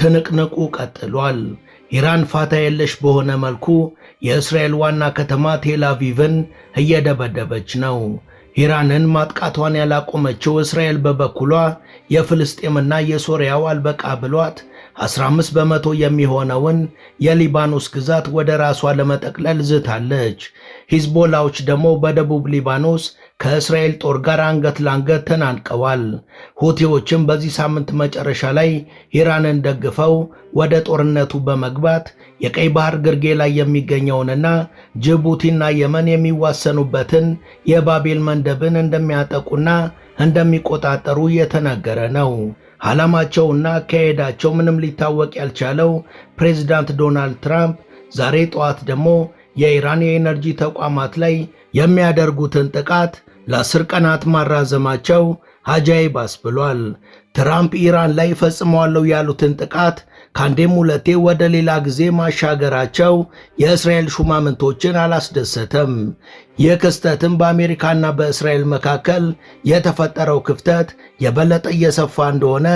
ትንቅንቁ ቀጥሏል። ኢራን ፋታ የለሽ በሆነ መልኩ የእስራኤል ዋና ከተማ ቴል አቪቭን እየደበደበች ነው። ኢራንን ማጥቃቷን ያላቆመችው እስራኤል በበኩሏ የፍልስጤምና የሶሪያው አልበቃ ብሏት 15 በመቶ የሚሆነውን የሊባኖስ ግዛት ወደ ራሷ ለመጠቅለል ዝታለች። ሂዝቦላዎች ደግሞ በደቡብ ሊባኖስ ከእስራኤል ጦር ጋር አንገት ለአንገት ተናንቀዋል። ሁቲዎችም በዚህ ሳምንት መጨረሻ ላይ ኢራንን ደግፈው ወደ ጦርነቱ በመግባት የቀይ ባህር ግርጌ ላይ የሚገኘውንና ጅቡቲና የመን የሚዋሰኑበትን የባቤል መንደብን እንደሚያጠቁና እንደሚቆጣጠሩ የተነገረ ነው። ዓላማቸውና አካሄዳቸው ምንም ሊታወቅ ያልቻለው ፕሬዝዳንት ዶናልድ ትራምፕ ዛሬ ጠዋት ደግሞ የኢራን የኤነርጂ ተቋማት ላይ የሚያደርጉትን ጥቃት ለ10 ቀናት ማራዘማቸው አጃይብ አስብሏል። ትራምፕ ኢራን ላይ ፈጽመዋለሁ ያሉትን ጥቃት ከአንዴም ሁለቴ ወደ ሌላ ጊዜ ማሻገራቸው የእስራኤል ሹማምንቶችን አላስደሰተም። ይህ ክስተትም በአሜሪካና በእስራኤል መካከል የተፈጠረው ክፍተት የበለጠ እየሰፋ እንደሆነ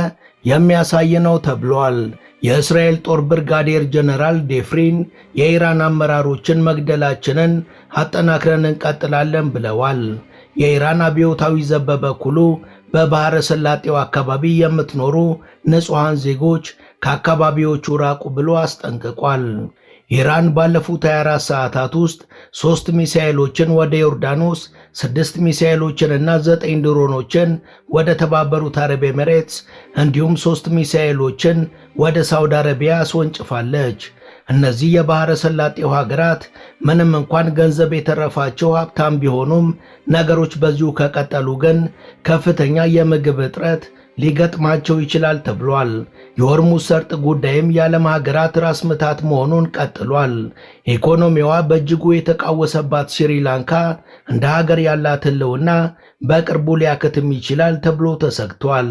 የሚያሳይ ነው ተብሏል። የእስራኤል ጦር ብርጋዴር ጀነራል ዴፍሪን የኢራን አመራሮችን መግደላችንን አጠናክረን እንቀጥላለን ብለዋል። የኢራን አብዮታዊ ዘብ በበኩሉ በባህረ ሰላጤው አካባቢ የምትኖሩ ንጹሃን ዜጎች ከአካባቢዎቹ ራቁ ብሎ አስጠንቅቋል። ኢራን ባለፉት 24 ሰዓታት ውስጥ 3 ሚሳኤሎችን ወደ ዮርዳኖስ፣ 6 ሚሳኤሎችንና 9 ድሮኖችን ወደ ተባበሩት አረብ ኤሚሬትስ እንዲሁም 3 ሚሳኤሎችን ወደ ሳውዲ አረቢያ አስወንጭፋለች። እነዚህ የባህረ ሰላጤው ሀገራት ምንም እንኳን ገንዘብ የተረፋቸው ሀብታም ቢሆኑም ነገሮች በዚሁ ከቀጠሉ ግን ከፍተኛ የምግብ እጥረት ሊገጥማቸው ይችላል ተብሏል። የሆርሙዝ ሰርጥ ጉዳይም የዓለም ሀገራት ራስ ምታት መሆኑን ቀጥሏል። ኢኮኖሚዋ በእጅጉ የተቃወሰባት ስሪላንካ እንደ ሀገር ያላት ህልውና በቅርቡ ሊያከትም ይችላል ተብሎ ተሰግቷል።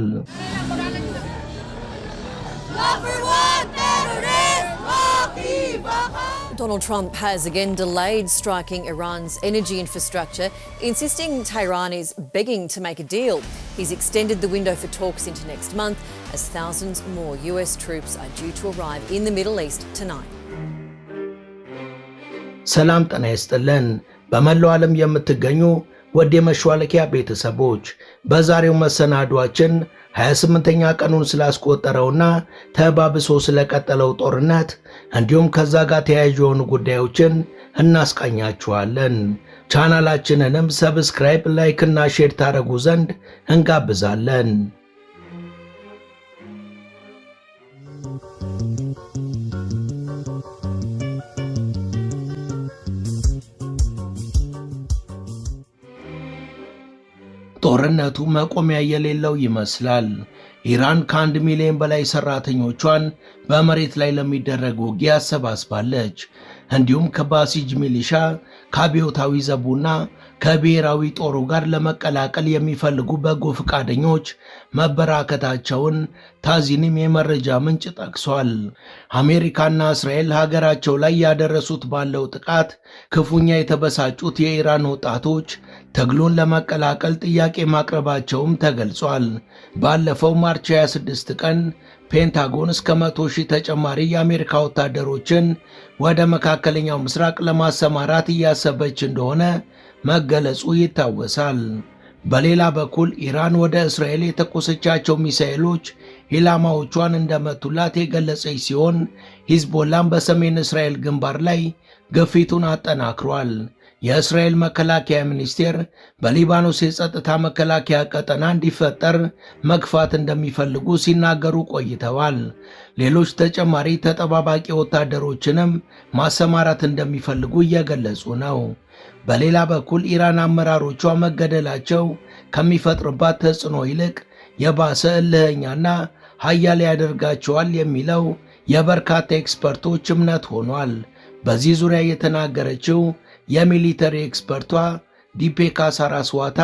Donald Trump has again delayed striking Iran's energy infrastructure, insisting Tehran is begging to make a deal. He's extended the window for talks into next month as thousands more US troops are due to arrive in the Middle East tonight. ሰላም ጤና ይስጥልን። በመላው ዓለም የምትገኙ ወደ መሿለኪያ ቤተሰቦች በዛሬው መሰናዷችን 28ኛ ቀኑን ስላስቆጠረውና ተባብሶ ስለቀጠለው ጦርነት እንዲሁም ከዛ ጋር ተያያዥ የሆኑ ጉዳዮችን እናስቃኛችኋለን። ቻናላችንንም ሰብስክራይብ፣ ላይክ እና ሼር ታደርጉ ዘንድ እንጋብዛለን። ጦርነቱ መቆሚያ የሌለው ይመስላል። ኢራን ከ1 ሚሊዮን በላይ ሰራተኞቿን በመሬት ላይ ለሚደረግ ውጊያ አሰባስባለች። እንዲሁም ከባሲጅ ሚሊሻ ከአብዮታዊ ዘቡና ከብሔራዊ ጦሩ ጋር ለመቀላቀል የሚፈልጉ በጎ ፈቃደኞች መበራከታቸውን ታዚኒም የመረጃ ምንጭ ጠቅሷል። አሜሪካና እስራኤል ሀገራቸው ላይ ያደረሱት ባለው ጥቃት ክፉኛ የተበሳጩት የኢራን ወጣቶች ትግሉን ለመቀላቀል ጥያቄ ማቅረባቸውም ተገልጿል። ባለፈው ማርች 26 ቀን ፔንታጎን እስከ 100,000 ተጨማሪ የአሜሪካ ወታደሮችን ወደ መካከለኛው ምስራቅ ለማሰማራት እያሰበች እንደሆነ መገለጹ ይታወሳል። በሌላ በኩል ኢራን ወደ እስራኤል የተኮሰቻቸው ሚሳኤሎች ኢላማዎቿን እንደመቱላት የገለጸች ሲሆን ሂዝቦላም በሰሜን እስራኤል ግንባር ላይ ግፊቱን አጠናክሯል። የእስራኤል መከላከያ ሚኒስቴር በሊባኖስ የጸጥታ መከላከያ ቀጠና እንዲፈጠር መግፋት እንደሚፈልጉ ሲናገሩ ቆይተዋል። ሌሎች ተጨማሪ ተጠባባቂ ወታደሮችንም ማሰማራት እንደሚፈልጉ እየገለጹ ነው። በሌላ በኩል ኢራን አመራሮቿ መገደላቸው ከሚፈጥርባት ተጽዕኖ ይልቅ የባሰ እልህኛና ኃያል ያደርጋቸዋል የሚለው የበርካታ ኤክስፐርቶች እምነት ሆኗል። በዚህ ዙሪያ የተናገረችው የሚሊተሪ ኤክስፐርቷ ዲፔካ ሳራስዋታ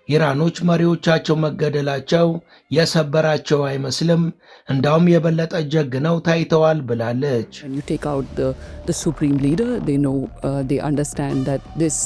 ኢራኖች መሪዎቻቸው መገደላቸው የሰበራቸው አይመስልም፣ እንዳውም የበለጠ ጀግነው ታይተዋል ብላለች። When you take out the supreme leader, they know, they understand that this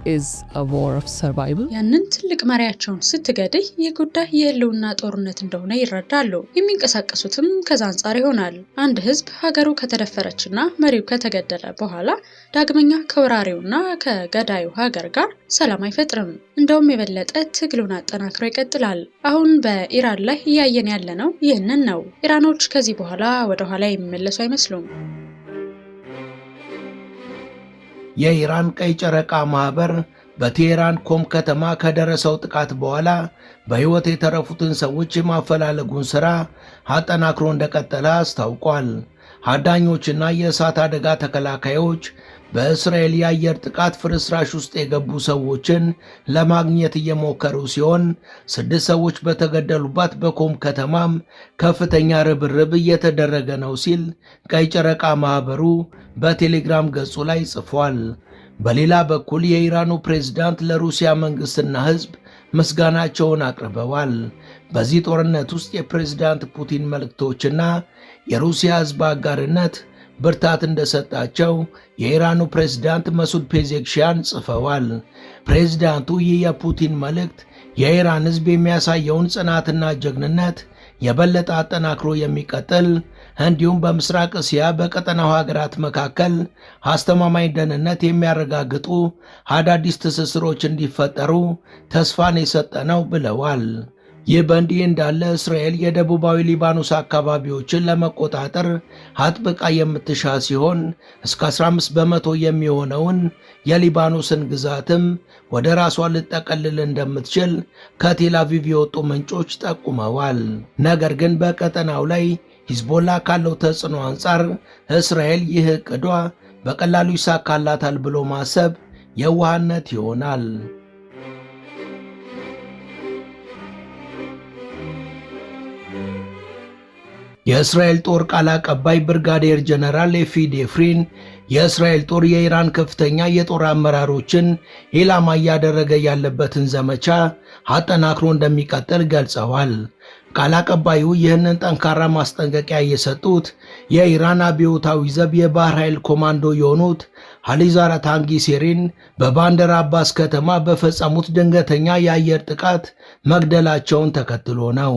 is a war of survival. ያንን ትልቅ መሪያቸውን ስትገድይ የጉዳይ የህልውና ጦርነት እንደሆነ ይረዳሉ። የሚንቀሳቀሱትም ከዛ አንፃር ይሆናል። አንድ ህዝብ ሀገሩ ከተደፈረችና መሪው ከተገደለ በኋላ ዳግመኛ ከወራሪውና ከገዳዩ ሀገር ጋር ሰላም አይፈጥርም። እንደውም የበለጠ ትግሉን አጠናክሮ ይቀጥላል። አሁን በኢራን ላይ እያየን ያለነው ይህንን ነው። ኢራኖች ከዚህ በኋላ ወደ ኋላ የሚመለሱ አይመስሉም። የኢራን ቀይ ጨረቃ ማህበር በቴህራን ኮም ከተማ ከደረሰው ጥቃት በኋላ በህይወት የተረፉትን ሰዎች የማፈላለጉን ሥራ አጠናክሮ እንደቀጠለ አስታውቋል። አዳኞችና የእሳት አደጋ ተከላካዮች በእስራኤል የአየር ጥቃት ፍርስራሽ ውስጥ የገቡ ሰዎችን ለማግኘት እየሞከሩ ሲሆን 6 ሰዎች በተገደሉባት በኮም ከተማም ከፍተኛ ርብርብ እየተደረገ ነው ሲል ቀይ ጨረቃ ማህበሩ በቴሌግራም ገጹ ላይ ጽፏል። በሌላ በኩል የኢራኑ ፕሬዝዳንት ለሩሲያ መንግስትና ህዝብ ምስጋናቸውን አቅርበዋል። በዚህ ጦርነት ውስጥ የፕሬዝዳንት ፑቲን መልእክቶችና የሩሲያ ህዝብ አጋርነት ብርታት እንደሰጣቸው የኢራኑ ፕሬዝዳንት መሱድ ፔዜክሺያን ጽፈዋል። ፕሬዝዳንቱ ይህ የፑቲን መልእክት የኢራን ህዝብ የሚያሳየውን ጽናትና ጀግንነት የበለጠ አጠናክሮ የሚቀጥል እንዲሁም በምስራቅ እስያ በቀጠናው ሀገራት መካከል አስተማማኝ ደህንነት የሚያረጋግጡ አዳዲስ ትስስሮች እንዲፈጠሩ ተስፋን የሰጠ ነው ብለዋል። ይህ በእንዲህ እንዳለ እስራኤል የደቡባዊ ሊባኖስ አካባቢዎችን ለመቆጣጠር አጥብቃ የምትሻ ሲሆን እስከ 15 በመቶ የሚሆነውን የሊባኖስን ግዛትም ወደ ራሷ ልጠቀልል እንደምትችል ከቴል አቪቭ የወጡ ምንጮች ጠቁመዋል። ነገር ግን በቀጠናው ላይ ሂዝቦላ ካለው ተጽዕኖ አንጻር እስራኤል ይህ ዕቅዷ በቀላሉ ይሳካላታል ብሎ ማሰብ የዋህነት ይሆናል። የእስራኤል ጦር ቃል አቀባይ ብርጋዴር ጀነራል ኤፊ ዴፍሪን የእስራኤል ጦር የኢራን ከፍተኛ የጦር አመራሮችን ኢላማ እያደረገ ያለበትን ዘመቻ አጠናክሮ እንደሚቀጥል ገልጸዋል። ቃል አቀባዩ ይህንን ጠንካራ ማስጠንቀቂያ የሰጡት የኢራን አብዮታዊ ዘብ የባህር ኃይል ኮማንዶ የሆኑት አሊዛራ ታንጊሴሪን በባንደር አባስ ከተማ በፈጸሙት ድንገተኛ የአየር ጥቃት መግደላቸውን ተከትሎ ነው።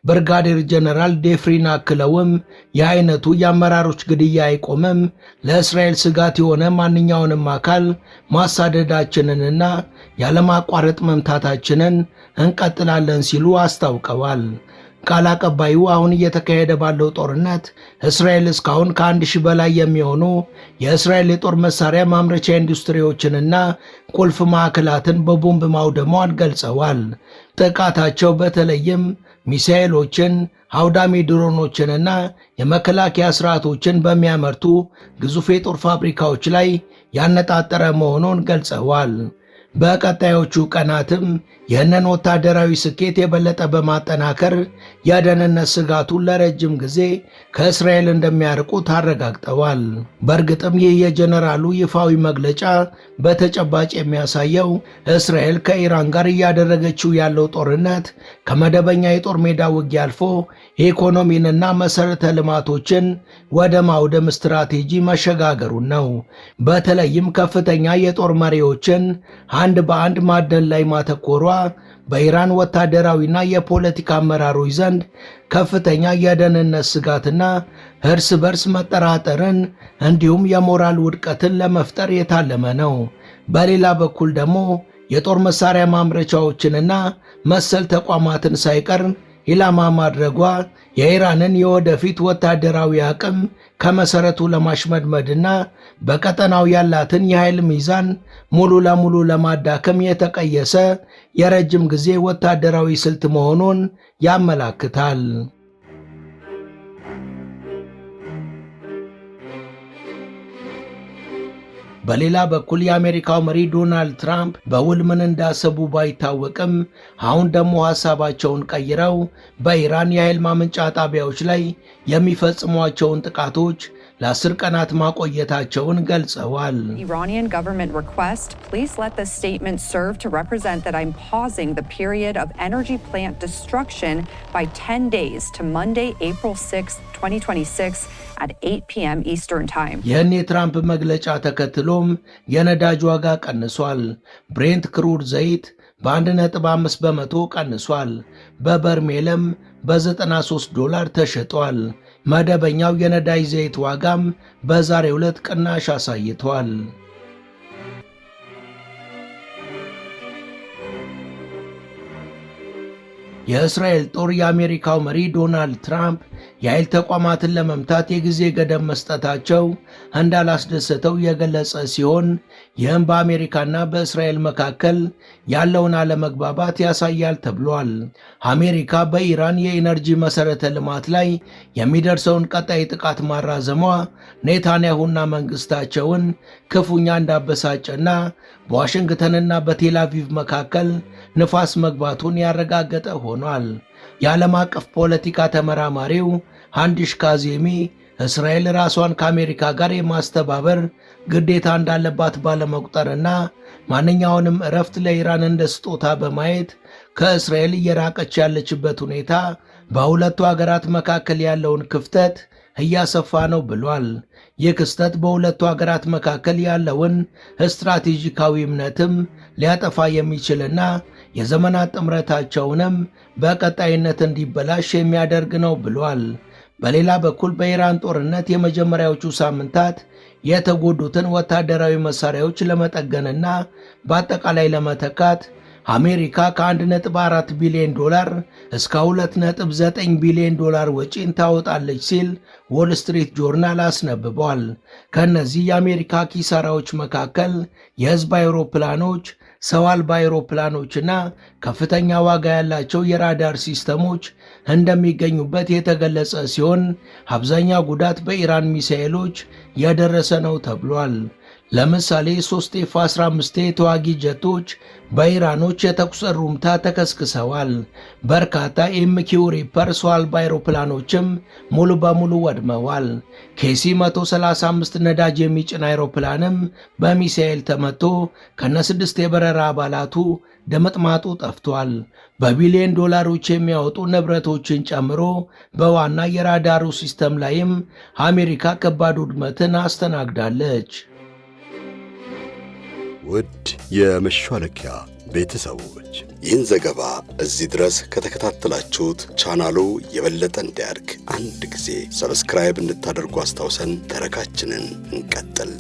ብርጋዴር ጀነራል ዴፍሪን አክለውም የአይነቱ የአመራሮች ግድያ አይቆምም፣ ለእስራኤል ስጋት የሆነ ማንኛውንም አካል ማሳደዳችንንና ያለማቋረጥ መምታታችንን እንቀጥላለን ሲሉ አስታውቀዋል። ቃል አቀባዩ አሁን እየተካሄደ ባለው ጦርነት እስራኤል እስካሁን ከ1000 በላይ የሚሆኑ የእስራኤል የጦር መሳሪያ ማምረቻ ኢንዱስትሪዎችንና ቁልፍ ማዕከላትን በቦምብ ማውደሟን ገልጸዋል። ጥቃታቸው በተለይም ሚሳኤሎችን፣ አውዳሚ ድሮኖችንና የመከላከያ ስርዓቶችን በሚያመርቱ ግዙፍ የጦር ፋብሪካዎች ላይ ያነጣጠረ መሆኑን ገልጸዋል። በቀጣዮቹ ቀናትም ይህንን ወታደራዊ ስኬት የበለጠ በማጠናከር የደህንነት ስጋቱን ለረጅም ጊዜ ከእስራኤል እንደሚያርቁት አረጋግጠዋል። በእርግጥም ይህ የጀነራሉ ይፋዊ መግለጫ በተጨባጭ የሚያሳየው እስራኤል ከኢራን ጋር እያደረገችው ያለው ጦርነት ከመደበኛ የጦር ሜዳ ውጊያ አልፎ ኢኮኖሚንና መሰረተ ልማቶችን ወደ ማውደም ስትራቴጂ መሸጋገሩን ነው። በተለይም ከፍተኛ የጦር መሪዎችን አንድ በአንድ ማደን ላይ ማተኮሯ በኢራን ወታደራዊና የፖለቲካ አመራሮች ዘንድ ከፍተኛ የደህንነት ስጋትና እርስ በርስ መጠራጠርን እንዲሁም የሞራል ውድቀትን ለመፍጠር የታለመ ነው። በሌላ በኩል ደግሞ የጦር መሳሪያ ማምረቻዎችንና መሰል ተቋማትን ሳይቀር ኢላማ ማድረጓ የኢራንን የወደፊት ወታደራዊ አቅም ከመሰረቱ ለማሽመድመድና በቀጠናው ያላትን የኃይል ሚዛን ሙሉ ለሙሉ ለማዳከም የተቀየሰ የረጅም ጊዜ ወታደራዊ ስልት መሆኑን ያመላክታል። በሌላ በኩል የአሜሪካው መሪ ዶናልድ ትራምፕ በውል ምን እንዳሰቡ ባይታወቅም አሁን ደግሞ ሐሳባቸውን ቀይረው በኢራን የኃይል ማመንጫ ጣቢያዎች ላይ የሚፈጽሟቸውን ጥቃቶች ለ10 ቀናት ማቆየታቸውን ገልጸዋል። Iranian government request, please let this statement serve to represent that I'm pausing the period of energy plant destruction by 10 days to Monday, April 6, 2026 at 8 p.m. Eastern Time. ይህን የትራምፕ መግለጫ ተከትሎም የነዳጅ ዋጋ ቀንሷል። ብሬንት ክሩድ ዘይት በ1.5 በመቶ ቀንሷል። በበርሜልም በ$93 ተሸጧል። መደበኛው የነዳጅ ዘይት ዋጋም በዛሬው ዕለት ቅናሽ አሳይቷል። የእስራኤል ጦር የአሜሪካው መሪ ዶናልድ ትራምፕ የኃይል ተቋማትን ለመምታት የጊዜ ገደብ መስጠታቸው እንዳላስደሰተው የገለጸ ሲሆን ይህም በአሜሪካና በእስራኤል መካከል ያለውን አለመግባባት ያሳያል ተብሏል። አሜሪካ በኢራን የኢነርጂ መሠረተ ልማት ላይ የሚደርሰውን ቀጣይ ጥቃት ማራዘሟ ኔታንያሁና መንግሥታቸውን ክፉኛ እንዳበሳጨና በዋሽንግተንና በቴል አቪቭ መካከል ንፋስ መግባቱን ያረጋገጠ ሆኗል። የዓለም አቀፍ ፖለቲካ ተመራማሪው ሃንዲሽ ካዜሚ እስራኤል ራሷን ከአሜሪካ ጋር የማስተባበር ግዴታ እንዳለባት ባለመቁጠርና ማንኛውንም እረፍት ለኢራን እንደ ስጦታ በማየት ከእስራኤል እየራቀች ያለችበት ሁኔታ በሁለቱ አገራት መካከል ያለውን ክፍተት እያሰፋ ነው ብሏል። ይህ ክስተት በሁለቱ አገራት መካከል ያለውን ስትራቴጂካዊ እምነትም ሊያጠፋ የሚችልና የዘመናት ጥምረታቸውንም በቀጣይነት እንዲበላሽ የሚያደርግ ነው ብሏል። በሌላ በኩል በኢራን ጦርነት የመጀመሪያዎቹ ሳምንታት የተጎዱትን ወታደራዊ መሳሪያዎች ለመጠገንና በአጠቃላይ ለመተካት አሜሪካ ከ1.4 ቢሊዮን ዶላር እስከ 2.9 ቢሊዮን ዶላር ወጪን ታወጣለች ሲል ዎል ስትሪት ጆርናል አስነብቧል። ከነዚህ የአሜሪካ ኪሳራዎች መካከል የህዝብ አውሮፕላኖች፣ ሰው አልባ አውሮፕላኖችና ከፍተኛ ዋጋ ያላቸው የራዳር ሲስተሞች እንደሚገኙበት የተገለጸ ሲሆን አብዛኛው ጉዳት በኢራን ሚሳኤሎች የደረሰ ነው ተብሏል። ለምሳሌ 3 F-15 ተዋጊ ጀቶች በኢራኖች የተኩስ ሩምታ ተከስክሰዋል። በርካታ ኤምኪው ሪፐር ሰው አልባ አውሮፕላኖችም ሙሉ በሙሉ ወድመዋል። KC-135 ነዳጅ የሚጭን አውሮፕላንም በሚሳኤል ተመቶ ከነ6 የበረራ አባላቱ ደመጥማጡ ጠፍቷል። በቢሊዮን ዶላሮች የሚያወጡ ንብረቶችን ጨምሮ በዋና የራዳሩ ሲስተም ላይም አሜሪካ ከባድ ውድመትን አስተናግዳለች። ውድ የመሿለኪያ ቤተሰቦች ይህን ዘገባ እዚህ ድረስ ከተከታተላችሁት ቻናሉ የበለጠ እንዲያድግ አንድ ጊዜ ሰብስክራይብ እንድታደርጉ አስታውሰን ተረካችንን እንቀጥል።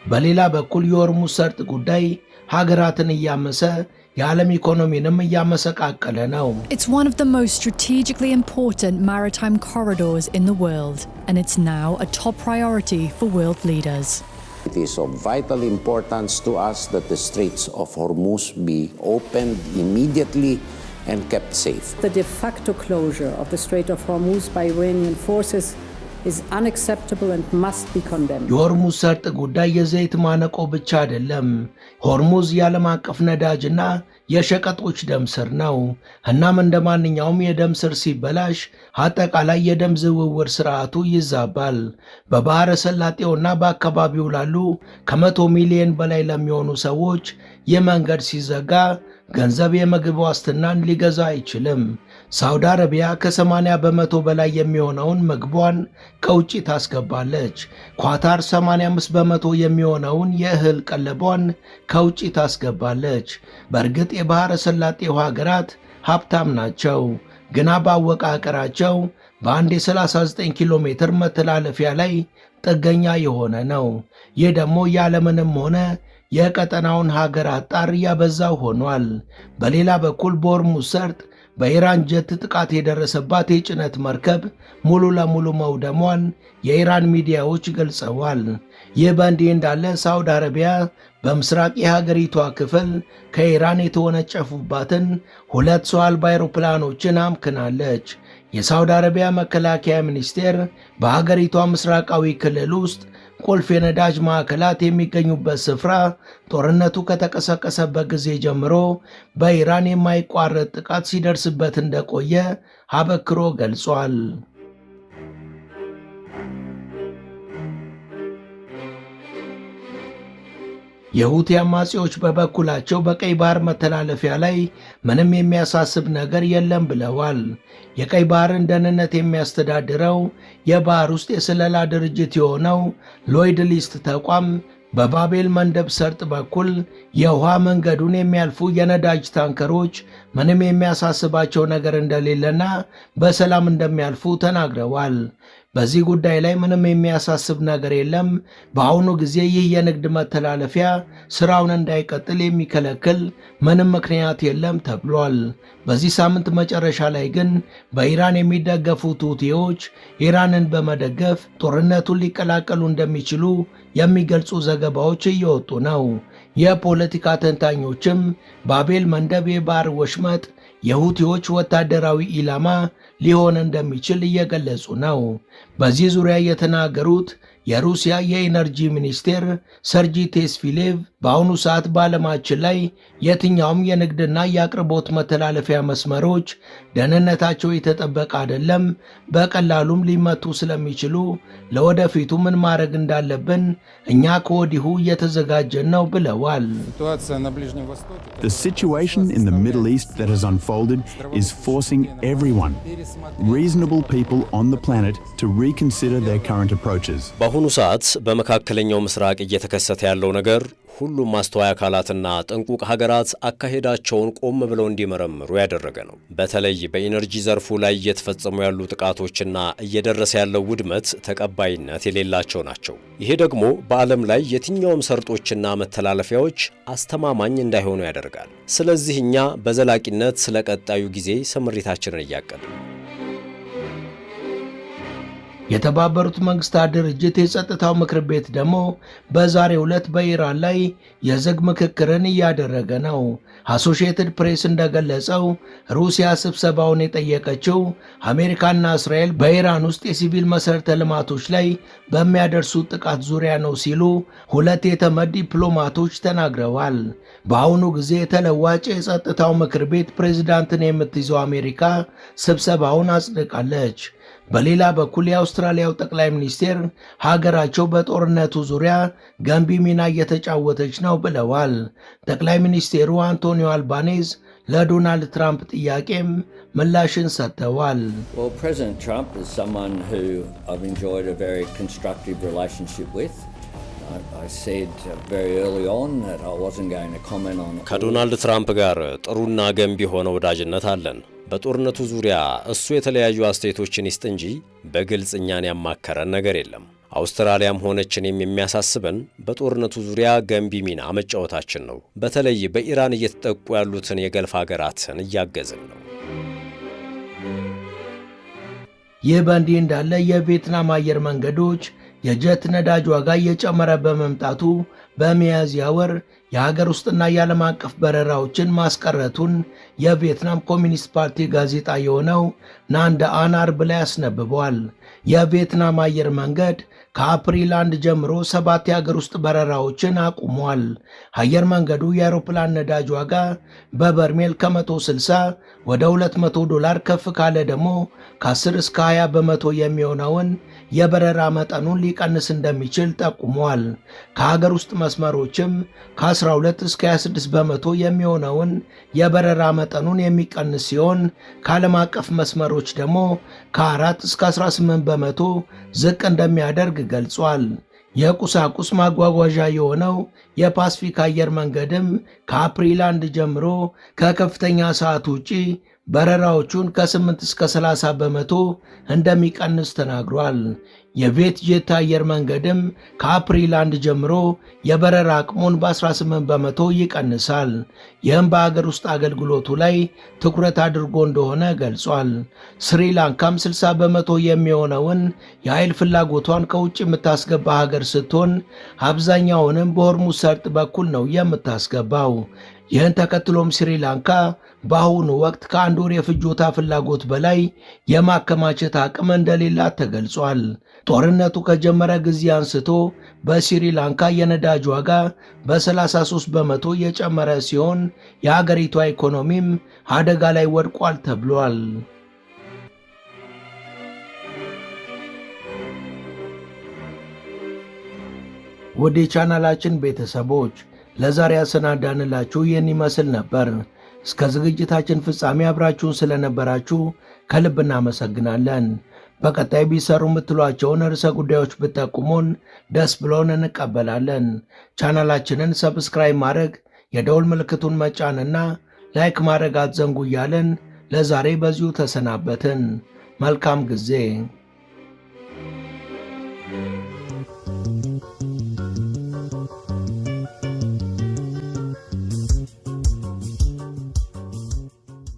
በሌላ በኩል የሆርሙዝ ሰርጥ ጉዳይ ሀገራትን እያመሰ የዓለም ኢኮኖሚንም እያመሰቃቀለ ነው። It's one of the most strategically important maritime corridors in the world, and it's now a top priority for world leaders. It is of vital importance to us that the Straits of Hormuz be opened immediately and kept safe. The de facto closure of the Strait of Hormuz by Iranian forces is unacceptable and must be condemned. የሆርሙዝ ሰርጥ ጉዳይ የዘይት ማነቆ ብቻ አይደለም። ሆርሙዝ የዓለም አቀፍ ነዳጅና የሸቀጦች ደም ስር ነው። እናም እንደ ማንኛውም የደም ስር ሲበላሽ አጠቃላይ የደም ዝውውር ስርዓቱ ይዛባል። በባህረ ሰላጤውና በአካባቢው ላሉ ከ100 ሚሊዮን በላይ ለሚሆኑ ሰዎች የመንገድ ሲዘጋ ገንዘብ የምግብ ዋስትናን ሊገዛ አይችልም። ሳውዲ አረቢያ ከ80 በመቶ በላይ የሚሆነውን ምግቧን ከውጭ ታስገባለች። ኳታር 85 በመቶ የሚሆነውን የእህል ቀለቧን ከውጭ ታስገባለች። በእርግጥ የባህረ ሰላጤው ሀገራት ሀብታም ናቸው፣ ግና በአወቃቀራቸው በአንድ የ39 ኪሎ ሜትር መተላለፊያ ላይ ጥገኛ የሆነ ነው። ይህ ደግሞ የዓለምንም ሆነ የቀጠናውን ሀገራት ጣር ያበዛው ሆኗል። በሌላ በኩል በሆርሙዝ ሰርጥ በኢራን ጀት ጥቃት የደረሰባት የጭነት መርከብ ሙሉ ለሙሉ መውደሟን የኢራን ሚዲያዎች ገልጸዋል። ይህ በእንዲህ እንዳለ ሳውዲ አረቢያ በምስራቅ የሀገሪቷ ክፍል ከኢራን የተወነጨፉባትን 2 ሰው አልባ አውሮፕላኖችን አምክናለች። የሳውዲ አረቢያ መከላከያ ሚኒስቴር በሀገሪቷ ምስራቃዊ ክልል ውስጥ ቁልፍ የነዳጅ ማዕከላት የሚገኙበት ስፍራ ጦርነቱ ከተቀሰቀሰበት ጊዜ ጀምሮ በኢራን የማይቋረጥ ጥቃት ሲደርስበት እንደቆየ አበክሮ ገልጿል። የሁቲ አማጺዎች በበኩላቸው በቀይ ባህር መተላለፊያ ላይ ምንም የሚያሳስብ ነገር የለም ብለዋል። የቀይ ባህርን ደህንነት የሚያስተዳድረው የባህር ውስጥ የስለላ ድርጅት የሆነው ሎይድ ሊስት ተቋም በባቤል መንደብ ሰርጥ በኩል የውሃ መንገዱን የሚያልፉ የነዳጅ ታንከሮች ምንም የሚያሳስባቸው ነገር እንደሌለና በሰላም እንደሚያልፉ ተናግረዋል። በዚህ ጉዳይ ላይ ምንም የሚያሳስብ ነገር የለም። በአሁኑ ጊዜ ይህ የንግድ መተላለፊያ ስራውን እንዳይቀጥል የሚከለክል ምንም ምክንያት የለም ተብሏል። በዚህ ሳምንት መጨረሻ ላይ ግን በኢራን የሚደገፉት ሁቲዎች ኢራንን በመደገፍ ጦርነቱን ሊቀላቀሉ እንደሚችሉ የሚገልጹ ዘገባዎች እየወጡ ነው። የፖለቲካ ተንታኞችም ባቤል መንደብ የባህር ወሽመጥ የሁቲዎች ወታደራዊ ኢላማ ሊሆን እንደሚችል እየገለጹ ነው። በዚህ ዙሪያ የተናገሩት የሩሲያ የኢነርጂ ሚኒስቴር ሰርጂ ቴስፊሌቭ በአሁኑ ሰዓት በዓለማችን ላይ የትኛውም የንግድና የአቅርቦት መተላለፊያ መስመሮች ደህንነታቸው የተጠበቀ አይደለም፣ በቀላሉም ሊመቱ ስለሚችሉ ለወደፊቱ ምን ማድረግ እንዳለብን እኛ ከወዲሁ እየተዘጋጀን ነው ብለዋል። The situation in the Middle East that has unfolded is forcing everyone, reasonable people on the planet, to reconsider their current approaches. በአሁኑ ሰዓት በመካከለኛው ምስራቅ እየተከሰተ ያለው ነገር ሁሉም ማስተዋይ አካላትና ጥንቁቅ ሀገራት አካሄዳቸውን ቆም ብለው እንዲመረምሩ ያደረገ ነው። በተለይ በኢነርጂ ዘርፉ ላይ እየተፈጸሙ ያሉ ጥቃቶችና እየደረሰ ያለው ውድመት ተቀባይነት የሌላቸው ናቸው። ይሄ ደግሞ በዓለም ላይ የትኛውም ሰርጦችና መተላለፊያዎች አስተማማኝ እንዳይሆኑ ያደርጋል። ስለዚህ እኛ በዘላቂነት ስለ ቀጣዩ ጊዜ ስምሪታችንን እያቀድን ነው። የተባበሩት መንግስታት ድርጅት የጸጥታው ምክር ቤት ደግሞ በዛሬው ዕለት በኢራን ላይ የዝግ ምክክርን እያደረገ ነው። አሶሺየትድ ፕሬስ እንደገለጸው ሩሲያ ስብሰባውን የጠየቀችው አሜሪካና እስራኤል በኢራን ውስጥ የሲቪል መሠረተ ልማቶች ላይ በሚያደርሱት ጥቃት ዙሪያ ነው ሲሉ ሁለት የተመድ ዲፕሎማቶች ተናግረዋል። በአሁኑ ጊዜ የተለዋጭ የጸጥታው ምክር ቤት ፕሬዝዳንትን የምትይዘው አሜሪካ ስብሰባውን አጽድቃለች። በሌላ በኩል የአውስትራሊያው ጠቅላይ ሚኒስቴር ሀገራቸው በጦርነቱ ዙሪያ ገንቢ ሚና እየተጫወተች ነው ብለዋል። ጠቅላይ ሚኒስቴሩ አንቶኒዮ አልባኔዝ ለዶናልድ ትራምፕ ጥያቄም ምላሽን ሰጥተዋል። Well, President Trump is someone who I've enjoyed a very constructive relationship with. I said very early on that I wasn't going to comment on ከዶናልድ ትራምፕ ጋር ጥሩና ገንቢ ሆነ ወዳጅነት አለን። በጦርነቱ ዙሪያ እሱ የተለያዩ አስተያየቶችን ይስጥ እንጂ በግልጽ እኛን ያማከረን ነገር የለም። አውስትራሊያም ሆነችን የሚያሳስበን በጦርነቱ ዙሪያ ገንቢ ሚና መጫወታችን ነው። በተለይ በኢራን እየተጠቁ ያሉትን የገልፍ ሀገራትን እያገዝን ነው። ይህ በእንዲህ እንዳለ የቪየትናም አየር መንገዶች የጀት ነዳጅ ዋጋ እየጨመረ በመምጣቱ በሚያዝያ ወር የሀገር ውስጥና የዓለም አቀፍ በረራዎችን ማስቀረቱን የቪየትናም ኮሚኒስት ፓርቲ ጋዜጣ የሆነው ናንዳአን አርብ ላይ አስነብቧል። የቪየትናም አየር መንገድ ከአፕሪል 1 ጀምሮ 7 የሀገር ውስጥ በረራዎችን አቁሟል። አየር መንገዱ የአውሮፕላን ነዳጅ ዋጋ በበርሜል ከ160 ወደ $200 ከፍ ካለ ደግሞ ከ10 እስከ 20 በመቶ የሚሆነውን የበረራ መጠኑን ሊቀንስ እንደሚችል ጠቁሟል። ከሀገር ውስጥ መስመሮችም ከ12 እስከ 26 በመቶ የሚሆነውን የበረራ መጠኑን የሚቀንስ ሲሆን ከዓለም አቀፍ መስመሮች ደግሞ ከ4 እስከ 18 በመቶ ዝቅ እንደሚያደርግ ገልጿል። የቁሳቁስ ማጓጓዣ የሆነው የፓስፊክ አየር መንገድም ከአፕሪል 1 ጀምሮ ከከፍተኛ ሰዓት ውጪ በረራዎቹን ከ8 እስከ 30 በመቶ እንደሚቀንስ ተናግሯል። የቪየት ጄት አየር መንገድም ከአፕሪል 1 ጀምሮ የበረራ አቅሙን በ18 በመቶ ይቀንሳል። ይህም በሀገር ውስጥ አገልግሎቱ ላይ ትኩረት አድርጎ እንደሆነ ገልጿል። ስሪላንካም 60 በመቶ የሚሆነውን የኃይል ፍላጎቷን ከውጭ የምታስገባ ሀገር ስትሆን አብዛኛውንም በሆርሙዝ ሰርጥ በኩል ነው የምታስገባው። ይህን ተከትሎም ስሪላንካ በአሁኑ ወቅት ከአንድ ወር የፍጆታ ፍላጎት በላይ የማከማቸት አቅም እንደሌላት ተገልጿል። ጦርነቱ ከጀመረ ጊዜ አንስቶ በስሪላንካ የነዳጅ ዋጋ በ33 በመቶ የጨመረ ሲሆን የሀገሪቷ ኢኮኖሚም አደጋ ላይ ወድቋል ተብሏል። ወደ ቻናላችን ቤተሰቦች ለዛሬ ያሰናዳንላችሁ ይህን ይመስል ነበር። እስከ ዝግጅታችን ፍጻሜ አብራችሁን ስለነበራችሁ ከልብ እናመሰግናለን። በቀጣይ ቢሰሩ የምትሏቸውን ርዕሰ ጉዳዮች ብትጠቁሙን ደስ ብሎን እንቀበላለን። ቻናላችንን ሰብስክራይብ ማድረግ፣ የደውል ምልክቱን መጫንና ላይክ ማድረግ አትዘንጉ እያለን ለዛሬ በዚሁ ተሰናበትን። መልካም ጊዜ።